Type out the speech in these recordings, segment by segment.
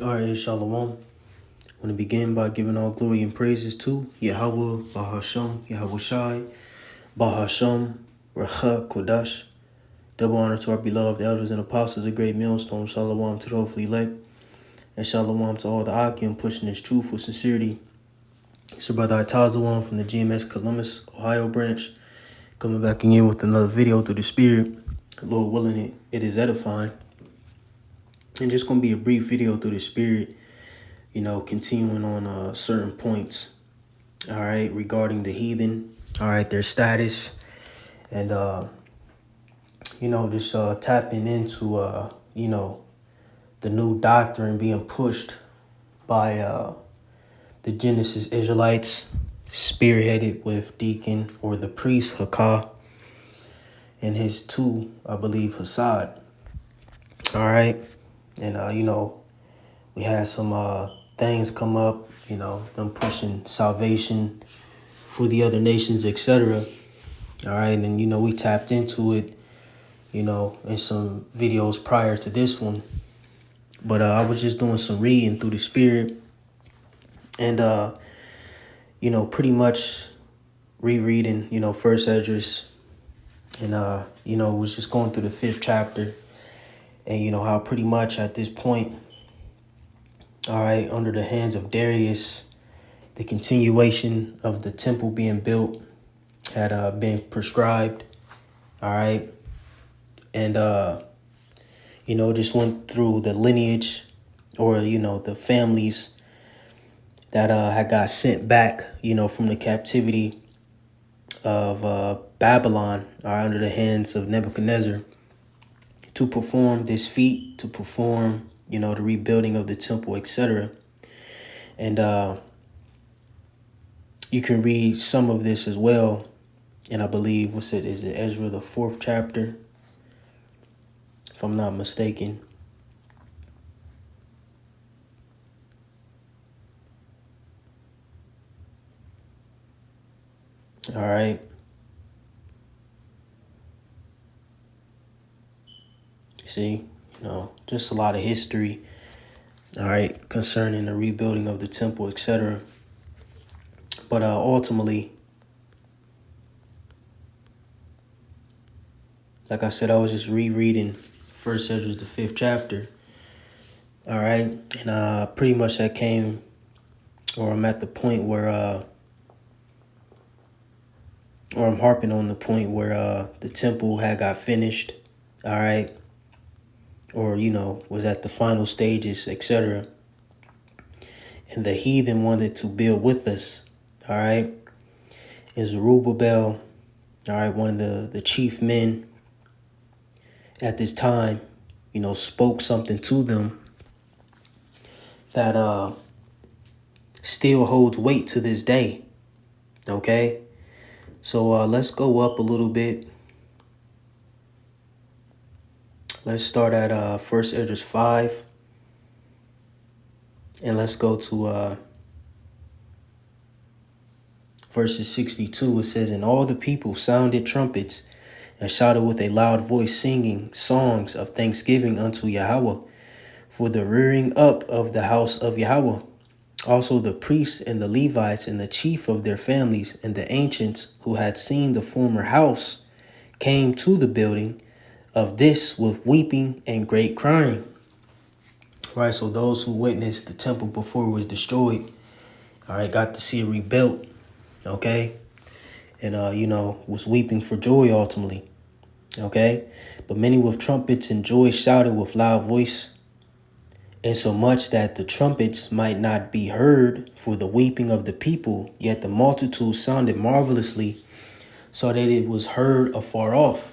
All right, Shalom. I want to begin by giving all glory and praises to Yahweh, Bahasham, Yahweh Shai, Bahasham, Racha, Kodash. Double honor to our beloved elders and apostles of Great Millstone. Shalom to the hopefully elect. And Shalom to all the Akim pushing this truth with sincerity. It's your brother Itazawan from the GMS Columbus, Ohio branch. Coming back again with another video through the Spirit. Lord willing, it is edifying. And just going to be a brief video through the Spirit, continuing on certain points, all right, regarding the heathen, all right, their status, and, just tapping into, the new doctrine being pushed by the Genesis Israelites, spearheaded with Deacon or the priest Hakah and his two, I believe, Hassad, all right, and, we had some things come up, them pushing salvation for the other nations, etc. All right, and we tapped into it, in some videos prior to this one. But I was just doing some reading through the Spirit, and pretty much rereading, First Esdras, and was just going through the 5th chapter, and how pretty much at this point, all right, under the hands of Darius, the continuation of the temple being built had been prescribed, all right, and just went through the lineage, or the families that had got sent back, from the captivity of Babylon, are under the hands of Nebuchadnezzar, to perform this feat, to perform the rebuilding of the temple, etc. And you can read some of this as well. And I believe, is it Ezra, the 4th chapter, if I'm not mistaken. All right. See, just a lot of history, all right, concerning the rebuilding of the temple, etc. But ultimately, like I said, I was just rereading First Esdras, the 5th chapter. All right. And pretty much that came, or I'm at the point where, or I'm harping on the point where the temple had got finished. All right. Or, was at the final stages, etc. And the heathen wanted to build with us. All right. And Zerubbabel, all right, one of the chief men at this time, spoke something to them that still holds weight to this day. Okay. So let's go up a little bit. Let's start at First Esdras 5. And let's go to verses 62. It says, "And all the people sounded trumpets and shouted with a loud voice, singing songs of thanksgiving unto Yahweh for the rearing up of the house of Yahweh. Also the priests and the Levites and the chief of their families and the ancients who had seen the former house came to the building of this with weeping and great crying." Right, so those who witnessed the temple before it was destroyed, all right, got to see it rebuilt, okay, and was weeping for joy ultimately, okay. But many with trumpets and joy shouted with loud voice, insomuch that the trumpets might not be heard for the weeping of the people, yet the multitude sounded marvelously, so that it was heard afar off.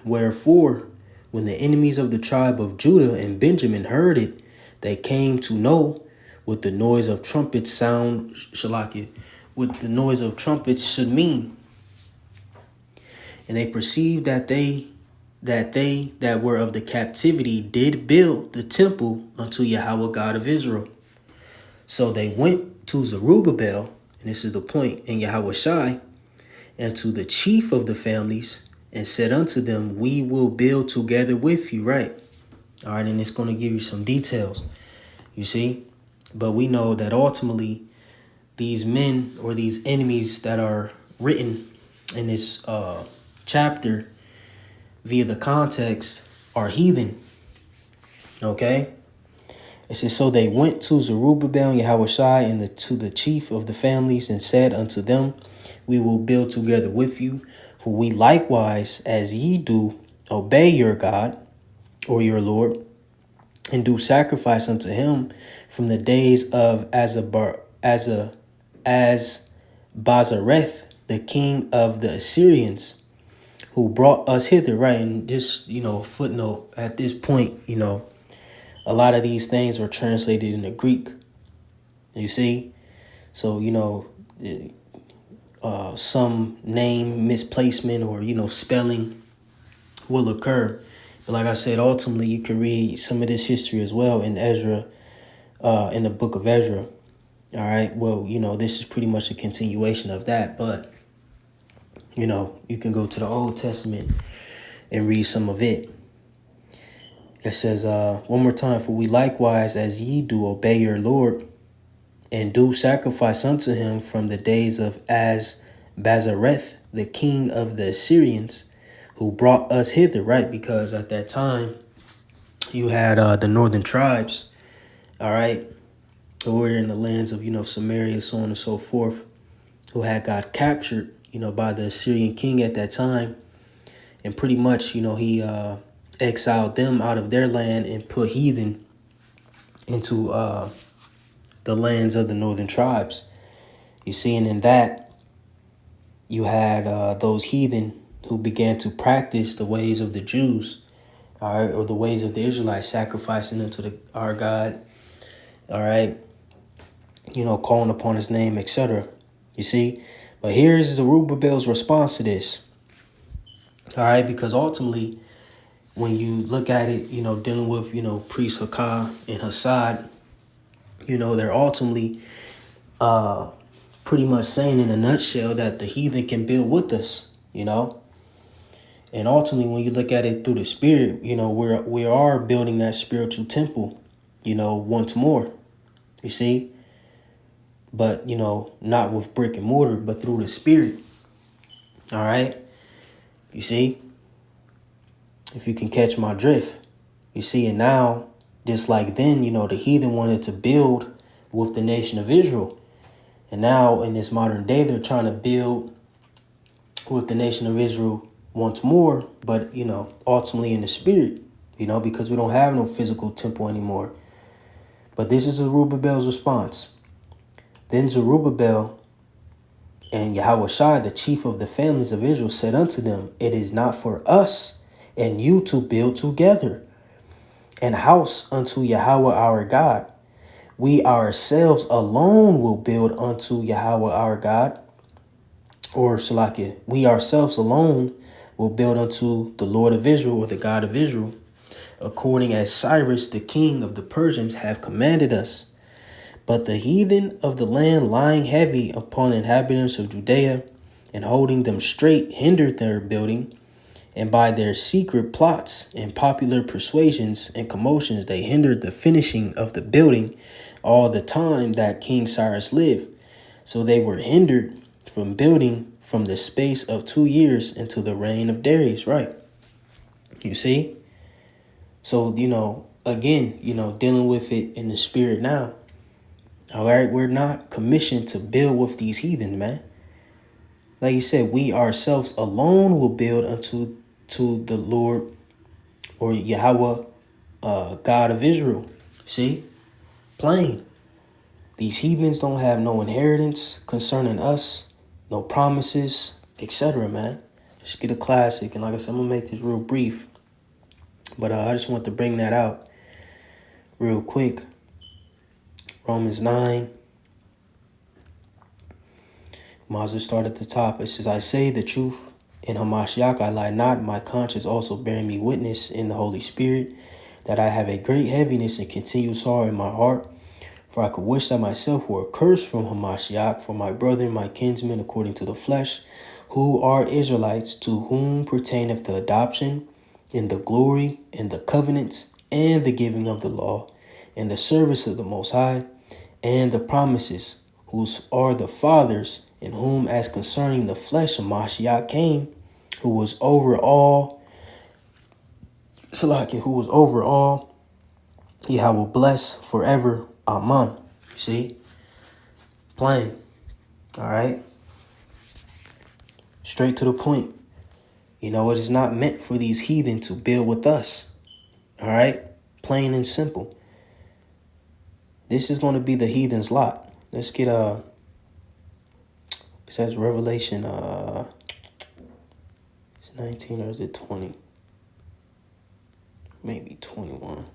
Wherefore, when the enemies of the tribe of Judah and Benjamin heard it, they came to know what the noise of trumpets what the noise of trumpets should mean. And they perceived that they that were of the captivity did build the temple unto Yahweh God of Israel. So they went to Zerubbabel, and this is the point, in Yahweh Shai, and to the chief of the families, and said unto them, "We will build together with you," right? All right, and it's going to give you some details. You see? But we know that ultimately these men or these enemies that are written in this chapter via the context are heathen. Okay? It says, so they went to Zerubbabel and Yahushai and to the chief of the families and said unto them, we will build together with you, for we likewise, as ye do, obey your God or your Lord, and do sacrifice unto him from the days of Bazareth, the king of the Assyrians, who brought us hither. Right, and this, footnote at this point, a lot of these things are translated into Greek. You see, so some name misplacement or spelling will occur. But like I said, ultimately you can read some of this history as well in Ezra, in the book of Ezra. All right. Well, this is pretty much a continuation of that, but you can go to the Old Testament and read some of it. It says, one more time, for we likewise, as ye do, obey your Lord, and do sacrifice unto him from the days of Bazareth, the king of the Assyrians, who brought us hither, right? Because at that time, you had the northern tribes, all right, who were in the lands of, Samaria, so on and so forth, who had got captured, by the Assyrian king at that time. And pretty much, he exiled them out of their land and put heathen into the lands of the northern tribes. You see, and in that, you had those heathen who began to practice the ways of the Jews, all right, or the ways of the Israelites, sacrificing unto our God, all right, calling upon his name, etc. You see, but here's Zerubbabel's response to this, all right, because ultimately, when you look at it, dealing with, priest Hakah and Hassad, they're ultimately pretty much saying in a nutshell that the heathen can build with us, and ultimately when you look at it through the spirit, we are building that spiritual temple, once more, you see, but, not with brick and mortar, but through the spirit. All right. You see, if you can catch my drift, you see, and now just like then, the heathen wanted to build with the nation of Israel. And now in this modern day, they're trying to build with the nation of Israel once more, but, ultimately in the spirit, because we don't have no physical temple anymore. But this is Zerubbabel's response. Then Zerubbabel and Yahushai, the chief of the families of Israel, said unto them, it is not for us and you to build together an house unto Yahweh our God. We ourselves alone will build unto Yahweh our God. Or Shalakia, we ourselves alone will build unto the Lord of Israel, or the God of Israel, according as Cyrus, the king of the Persians, have commanded us. But the heathen of the land, lying heavy upon the inhabitants of Judea and holding them straight, hindered their building. And by their secret plots and popular persuasions and commotions, they hindered the finishing of the building all the time that King Cyrus lived. So they were hindered from building from the space of 2 years into the reign of Darius, right? You see? So, again, dealing with it in the spirit now. All right, we're not commissioned to build with these heathen, man. Like you said, we ourselves alone will build unto the Lord, or Yahweh, God of Israel. See? Plain. These heathens don't have no inheritance concerning us, no promises, etc., man. Just get a classic. And like I said, I'm going to make this real brief. But I just want to bring that out real quick. Romans 9. Might as well start at the top. It says, I say the truth in Hamashiach, I lie not. My conscience also bearing me witness in the Holy Spirit, that I have a great heaviness and continual sorrow in my heart. For I could wish that myself were accursed from Hamashiach, for my brethren, my kinsmen, according to the flesh, who are Israelites, to whom pertaineth the adoption, and the glory, and the covenants, and the giving of the law, in the service of the Most High, and the promises, whose are the fathers, in whom as concerning the flesh of Mashiach came, who was over all, Salaki, who was over all, Yahweh will bless forever. Amen. See? Plain. All right? Straight to the point. You know, it is not meant for these heathen to build with us. All right? Plain and simple. This is going to be the heathen's lot. Let's get it says Revelation it's 19 or is it 20? Maybe 21.